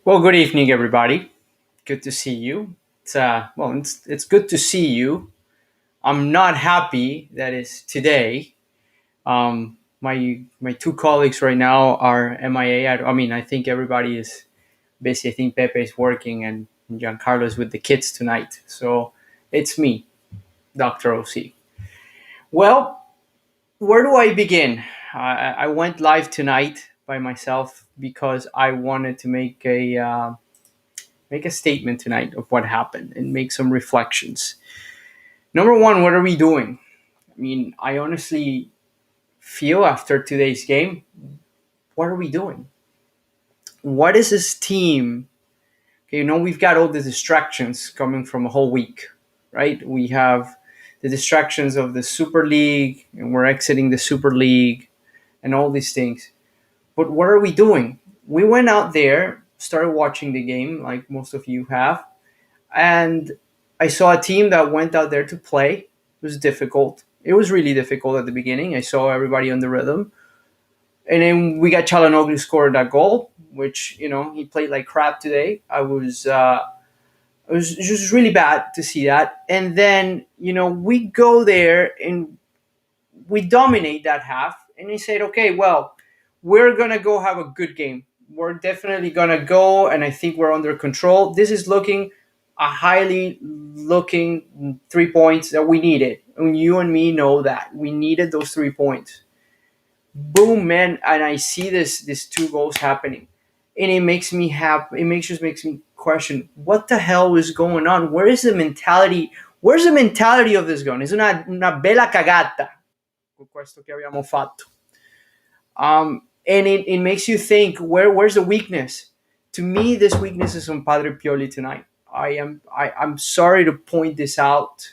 Well, good evening, everybody. Good to see you. It's good to see you. I'm not happy that it's today. My two colleagues right now are MIA. I mean, I think everybody is busy. I think Pepe is working and Giancarlo is with the kids tonight. So it's me, Dr. OC. Well, where do I begin? I went live tonight by myself because I wanted to make a statement tonight of what happened and make some reflections. Number one, what are we doing? I mean, I honestly feel after today's game, what are we doing? What is this team? Okay, we've got all the distractions coming from a whole week, right? We have the distractions of the Super League, and we're exiting the Super League, and all these things. But what are we doing? We went out there, started watching the game, like most of you have, and I saw a team that went out there to play. It was difficult. It was really difficult at the beginning. I saw everybody on the rhythm, and then we got Chalanoglu scored that goal, which he played like crap today. It was just really bad to see that. And then we go there and we dominate that half, and he said, okay, well, we're gonna go have a good game. We're definitely gonna go, and I think we're under control. This is looking a highly looking 3 points that we needed. And you and me know that we needed those 3 points. Boom, man! And I see this two goals happening, and it makes me happy. Makes me question what the hell is going on. Where is the mentality? Where's the mentality of this going? It's una bella cagata con questo che abbiamo fatto. And it makes you think where's the weakness? To me, this weakness is on Padre Pioli tonight. I'm sorry to point this out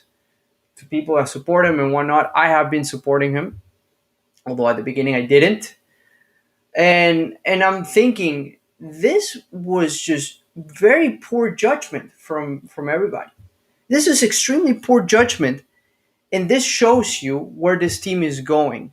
to people that support him and whatnot. I have been supporting him, although at the beginning I didn't. And I'm thinking this was just very poor judgment from everybody. This is extremely poor judgment, and this shows you where this team is going.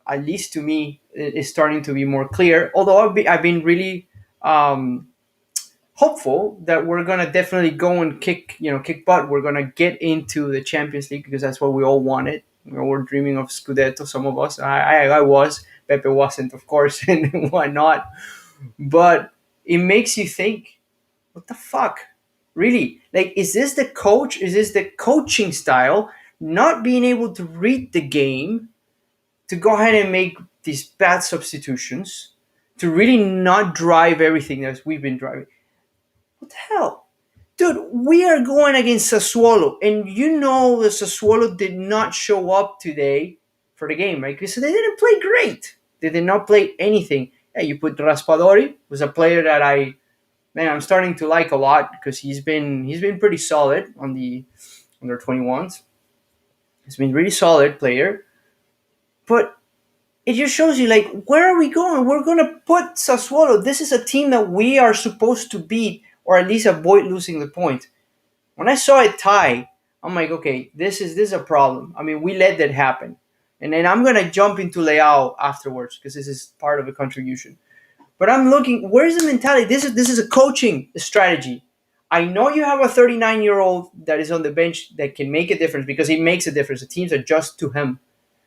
At least to me, is starting to be more clear. Although I've been really hopeful that we're gonna definitely go and kick butt. We're gonna get into the Champions League because that's what we all wanted. We're dreaming of Scudetto. Some of us, I was. Pepe wasn't, of course, and why not? But it makes you think, what the fuck? Really? Like, is this the coach? Is this the coaching style? Not being able to read the game to go ahead and make these bad substitutions, to really not drive everything as we've been driving. What the hell? Dude, we are going against Sassuolo, and the Sassuolo did not show up today for the game, right? Because they didn't play great. They did not play anything. Yeah, you put Raspadori, was a player that I'm starting to like a lot because he's been pretty solid on the under 21s. He's been really solid player, but it just shows you, like, where are we going? We're gonna put Sassuolo. This is a team that we are supposed to beat or at least avoid losing the point. When I saw it tie, I'm like, okay, this is a problem. I mean, we let that happen, and then I'm gonna jump into Leao afterwards because this is part of a contribution. But I'm looking, where's the mentality? This is a coaching strategy. I know you have a 39-year-old that is on the bench that can make a difference because he makes a difference. The teams adjust to him.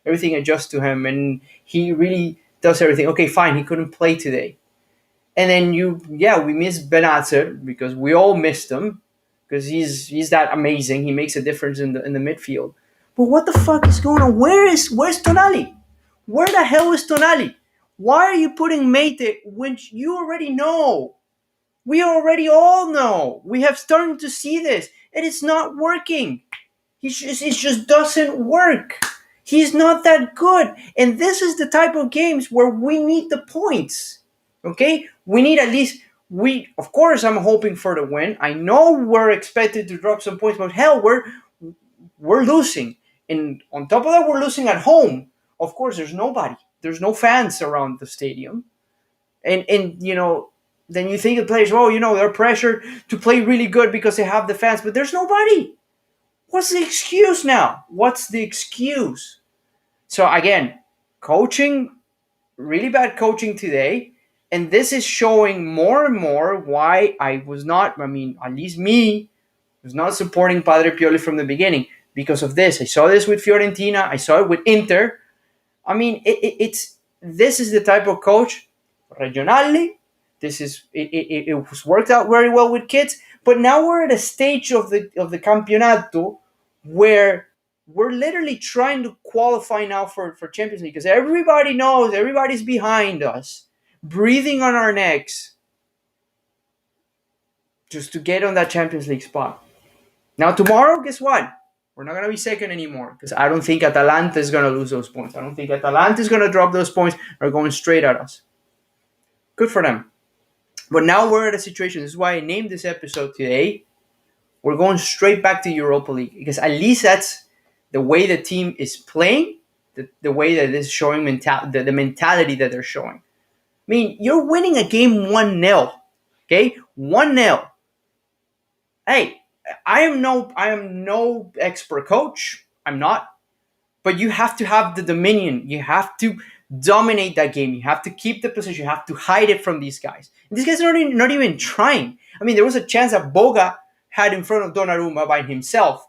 Everything adjusts to him, and he really does everything. Okay, fine, he couldn't play today. And then we missed Benacer because we all missed him because he's that amazing. He makes a difference in the midfield. But what the fuck is going on? Where's Tonali? Where the hell is Tonali? Why are you putting Mate when you already know? We already all know. We have started to see this, and it's not working. It just doesn't work. He's not that good. And this is the type of games where we need the points. Okay? We need at least of course I'm hoping for the win. I know we're expected to drop some points, but hell, we're losing. And on top of that, we're losing at home. Of course, there's nobody. There's no fans around the stadium. And then you think the players, they're pressured to play really good because they have the fans, but there's nobody. What's the excuse now? What's the excuse? So again, coaching, really bad coaching today. And this is showing more and more why I was not, I mean, at least me, was not supporting Padre Pioli from the beginning because of this. I saw this with Fiorentina. I saw it with Inter. I mean, it's this is the type of coach, regionally. This is it was worked out very well with kids, but now we're at a stage of the campeonato where we're literally trying to qualify now for Champions League because everybody knows everybody's behind us, breathing on our necks, just to get on that Champions League spot. Now tomorrow, guess what? We're not going to be second anymore because I don't think Atalanta is going to lose those points. I don't think Atalanta is going to drop those points. They're going straight at us. Good for them. But now we're at a situation. This is why I named this episode today. We're going straight back to Europa League because at least that's the way the team is playing, the way that is showing the mentality that they're showing. I mean, you're winning a game 1-0. Okay? 1-0. Hey, I am no expert coach. I'm not. But you have to have the dominion. You have to dominate that game. You have to keep the position. You have to hide it from these guys. And these guys are not even trying. I mean, there was a chance that Boga had in front of Donnarumma by himself.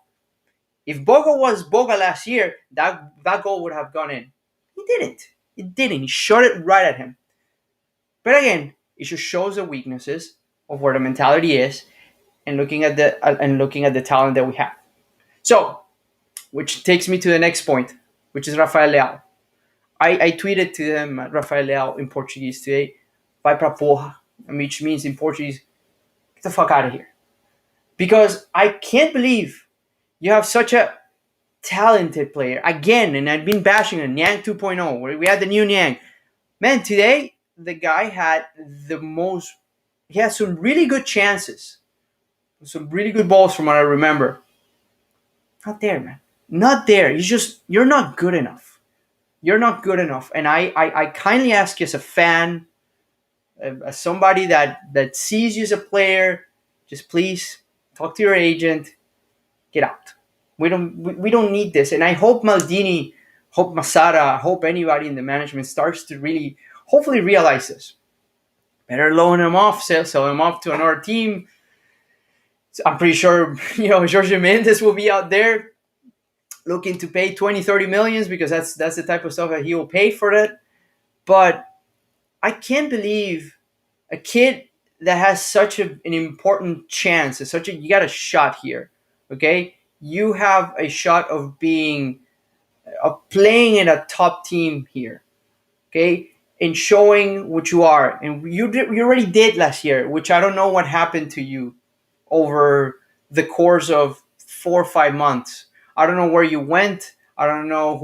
If Boga was Boga last year, that goal would have gone in. He didn't. He didn't. He shot it right at him. But again, it just shows the weaknesses of where the mentality is, and looking at the talent that we have. So, which takes me to the next point, which is Rafael Leao. I tweeted to them Rafael Leao in Portuguese today, vai pra porra, which means in Portuguese, get the fuck out of here. Because I can't believe you have such a talented player. Again, and I've been bashing on Nyang 2.0, where we had the new Nyang. Man, today, the guy had he had some really good chances. Some really good balls from what I remember. Not there, man. Not there. You're not good enough. You're not good enough. And I kindly ask you as a fan, as somebody that sees you as a player, just please talk to your agent. Get out. We don't need this. And I hope Maldini, hope Masada, hope anybody in the management starts to really, hopefully realize this. Better loan him off, sell him off to another team. I'm pretty sure, Jorge Mendes will be out there looking to pay 20, 30 millions because that's the type of stuff that he will pay for it. But I can't believe a kid that has such an important chance, you got a shot here, okay? You have a shot of playing in a top team here, okay? And showing what you are. And you already did last year, which I don't know what happened to you over the course of 4 or 5 months. I don't know where you went. I don't know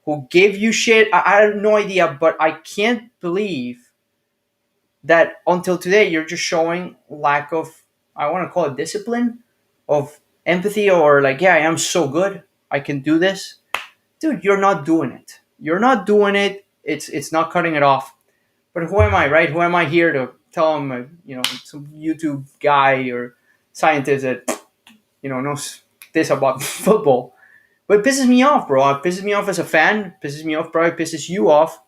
who gave you shit. I have no idea, but I can't believe that until today you're just showing lack of, I want to call it discipline, of empathy, or like, yeah, I am so good. I can do this. Dude, you're not doing it. You're not doing it. It's not cutting it off. But who am I, right? Who am I here to tell him, some YouTube guy or scientist that knows this about football? But it pisses me off, bro. It pisses me off as a fan. It pisses me off, probably pisses you off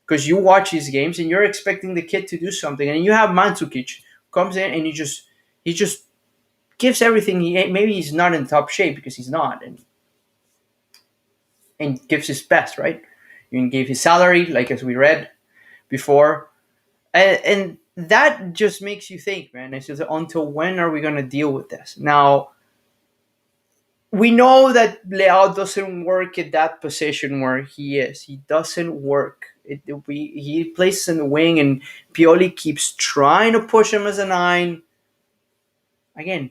because you watch these games and you're expecting the kid to do something, and you have Mandzukic comes in and he just gives everything. Maybe he's not in top shape because he's not, and gives his best, right? You can give his salary, like as we read before, and that just makes you think, man. It's just, until when are we gonna deal with this? Now, we know that Leao doesn't work at that position where he is. He doesn't work. He plays in the wing, and Pioli keeps trying to push him as a 9. Again,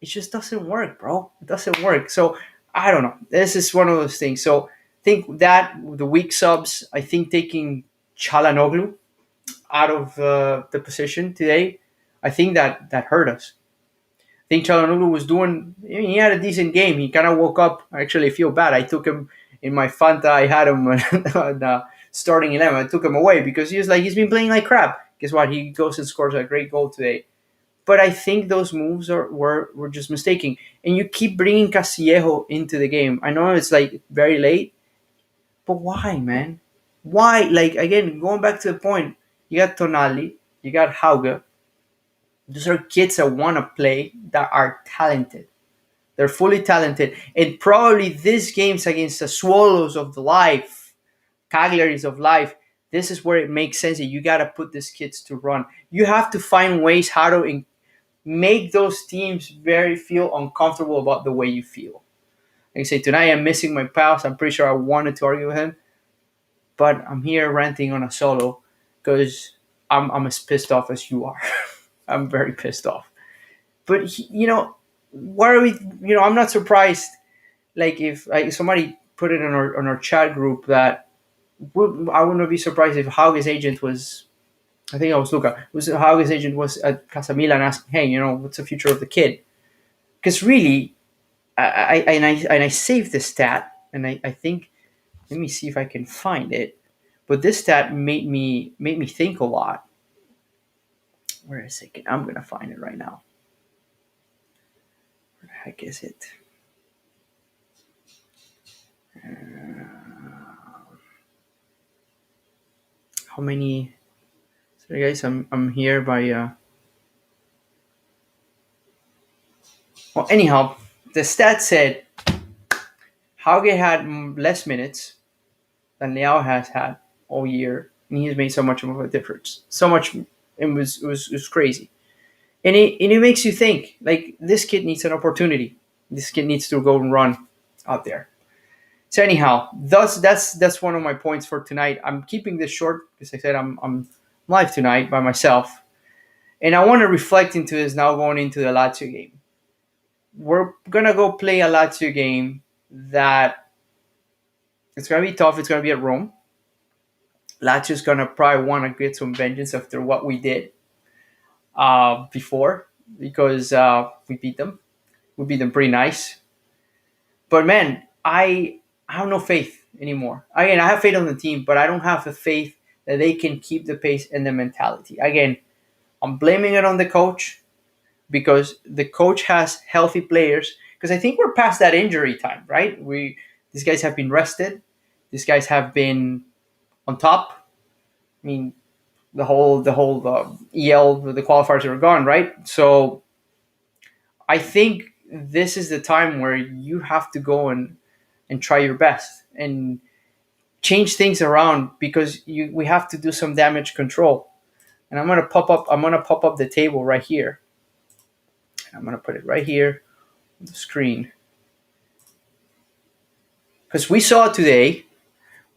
it just doesn't work, bro. It doesn't work. So I don't know. This is one of those things. So I think that the weak subs, I think taking Çalhanoğlu out of the position today, I think that hurt us. I think Çalhanoğlu was he had a decent game. He kind of woke up. Actually, I feel bad. I took him in my Fanta. I had him on the starting 11. I took him away because he's been playing like crap. Guess what? He goes and scores a great goal today. But I think those moves were just mistaken. And you keep bringing Castillejo into the game. I know it's like very late, but why, man? Why? Like, again, going back to the point, you got Tonali, you got Hauge. Those are kids that want to play, that are talented. They're fully talented. And probably these games against the Swallows of the life, Cagliaris of life, this is where it makes sense that you got to put these kids to run. You have to find ways how to make those teams very feel uncomfortable about the way you feel. Like I say, tonight I'm missing my pals. I'm pretty sure I wanted to argue with him, but I'm here ranting on a solo because I'm as pissed off as you are. I'm very pissed off. But what are we? I'm not surprised. Like if like somebody put it on our chat group that I wouldn't be surprised if Hauge's agent was. I think I was Luca. Was Hauge's agent was at Casa Milan asking, "Hey, what's the future of the kid?" Because really, I saved this stat, and I think let me see if I can find it. But this stat made me think a lot. Where is it? I'm gonna find it right now. Where the heck is it? How many? Sorry guys, I'm here by. Well, anyhow, the stat said Hauge had less minutes than Leao has had all year, and he's made so much of a difference. So much, it was crazy, and it makes you think like this kid needs an opportunity. This kid needs to go and run out there. So anyhow, that's one of my points for tonight. I'm keeping this short because I said I'm live tonight by myself, and I want to reflect into this now going into the Lazio game. We're gonna go play a Lazio game that it's gonna be tough. It's gonna be at Rome. Lazio's gonna probably want to get some vengeance after what we did before because we beat them. We beat them pretty nice. But man, I have no faith anymore. Again, I have faith on the team, but I don't have the faith that they can keep the pace and the mentality. Again, I'm blaming it on the coach because the coach has healthy players. Because I think we're past that injury time, right? These guys have been rested. These guys have been on top. I mean, the whole EL, the qualifiers are gone, right? So I think this is the time where you have to go and try your best and change things around because we have to do some damage control. And I'm gonna pop up the table right here. I'm gonna put it right here on the screen. Because we saw today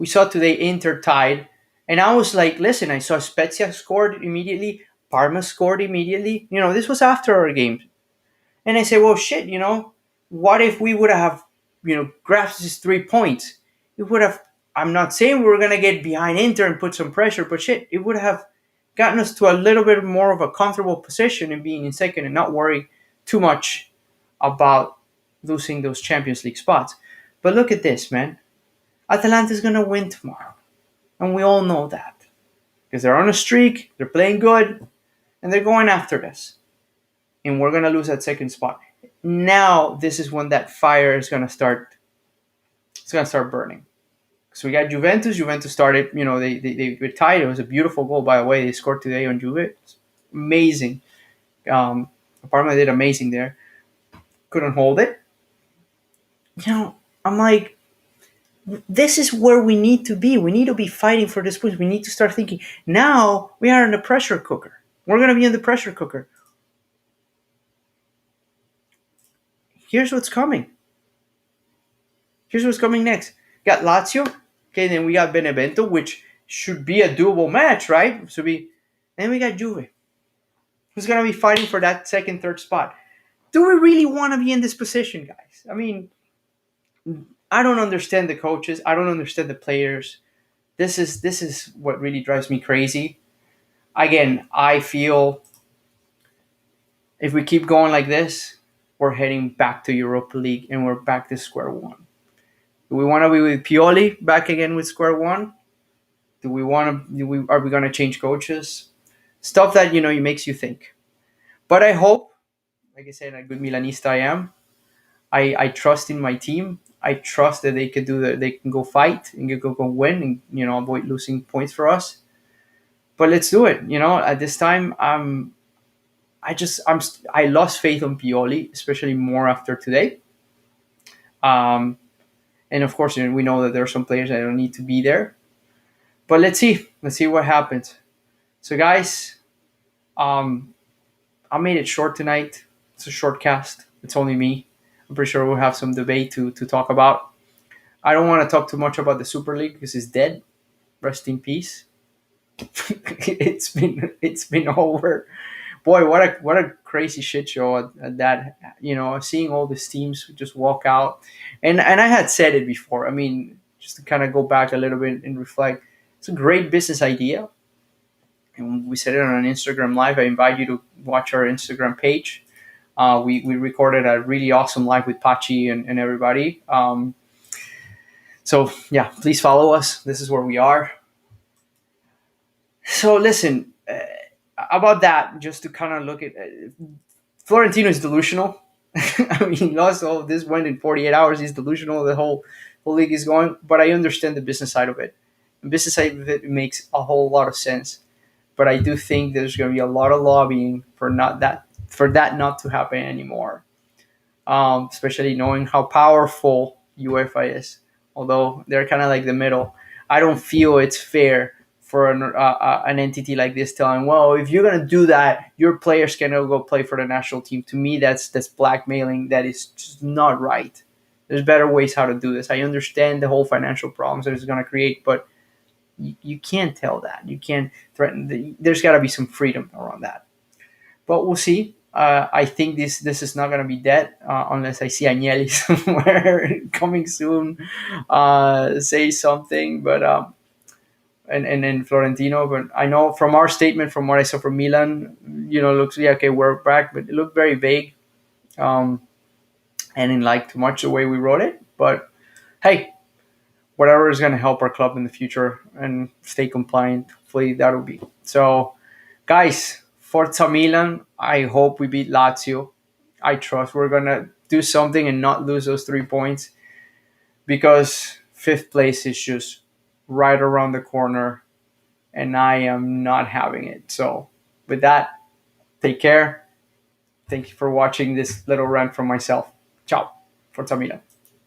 Inter tied, and I was like, listen, I saw Spezia scored immediately, Parma scored immediately. This was after our game. And I said, well, shit, what if we would have, grasped these 3 points? It would have, I'm not saying we were going to get behind Inter and put some pressure, but shit, it would have gotten us to a little bit more of a comfortable position and being in second and not worry too much about losing those Champions League spots. But look at this, man. Atalanta's going to win tomorrow. And we all know that. Because they're on a streak, they're playing good, and they're going after this. And we're going to lose that second spot. Now, this is when that fire is going to start. It's going to start burning. So we got Juventus. Juventus started, they were tied. It was a beautiful goal, by the way. They scored today on Juve. It's amazing. Parma did amazing there. Couldn't hold it. I'm like, this is where we need to be. We need to be fighting for this point. We need to start thinking. Now we are in the pressure cooker. We're going to be in the pressure cooker. Here's what's coming. Here's what's coming next. Got Lazio. Okay, then we got Benevento, which should be a doable match, right? Then we got Juve, who's going to be fighting for that second, third spot. Do we really want to be in this position, guys? I mean, I don't understand the coaches. I don't understand the players. This is what really drives me crazy. Again, I feel if we keep going like this, we're heading back to Europa League and we're back to square one. Do we want to be with Pioli back again with square one? Do we want to? Are we going to change coaches? Stuff that it makes you think. But I hope, like I said, a good Milanista I am. I trust in my team. I trust that they can go fight and go win and avoid losing points for us. But let's do it. At this time, I lost faith on Pioli, especially more after today. Um, and of course, we know that there are some players that don't need to be there. But let's see what happens. So, guys, um, I made it short tonight. It's a short cast. It's only me. I'm pretty sure we'll have some debate to talk about. I don't want to talk too much about the Super League because it's dead. Rest in peace. It's been over. Boy, what a crazy shit show at that. Seeing all these teams just walk out, and I had said it before. I mean, just to kind of go back a little bit and reflect, it's a great business idea, and we said it on an Instagram live. I invite you to watch our Instagram page. We recorded a really awesome live with Pachi and everybody. So yeah, please follow us. This is where we are. So listen, about that, just to kind of look at Florentino is delusional. I mean, he lost all of this, went in 48 hours. He's delusional. The whole league is going, but I understand the business side of it. The business side of it makes a whole lot of sense. But I do think there's going to be a lot of lobbying for that not to happen anymore. Especially knowing how powerful UEFA is. Although they're kind of like the middle, I don't feel it's fair for an entity like this telling, well, if you're gonna do that, your players cannot go play for the national team. To me, that's blackmailing. That is just not right. There's better ways how to do this. I understand the whole financial problems that it's gonna create, but you can't tell that. You can't threaten. There's got to be some freedom around that. But we'll see. I think this is not going to be dead unless I see Agnelli somewhere coming soon, say something. But and then Florentino. But I know from our statement, from what I saw from Milan, looks, yeah, okay, we're back, but it looked very vague, um, and didn't like too much the way we wrote it. But hey, whatever is going to help our club in the future and stay compliant, hopefully that'll be so. Guys, Forza Milan. I hope we beat Lazio. I trust we're gonna do something and not lose those 3 points because fifth place is just right around the corner, and I am not having it. So, with that, take care. Thank you for watching this little rant from myself. Ciao, Forza Milan.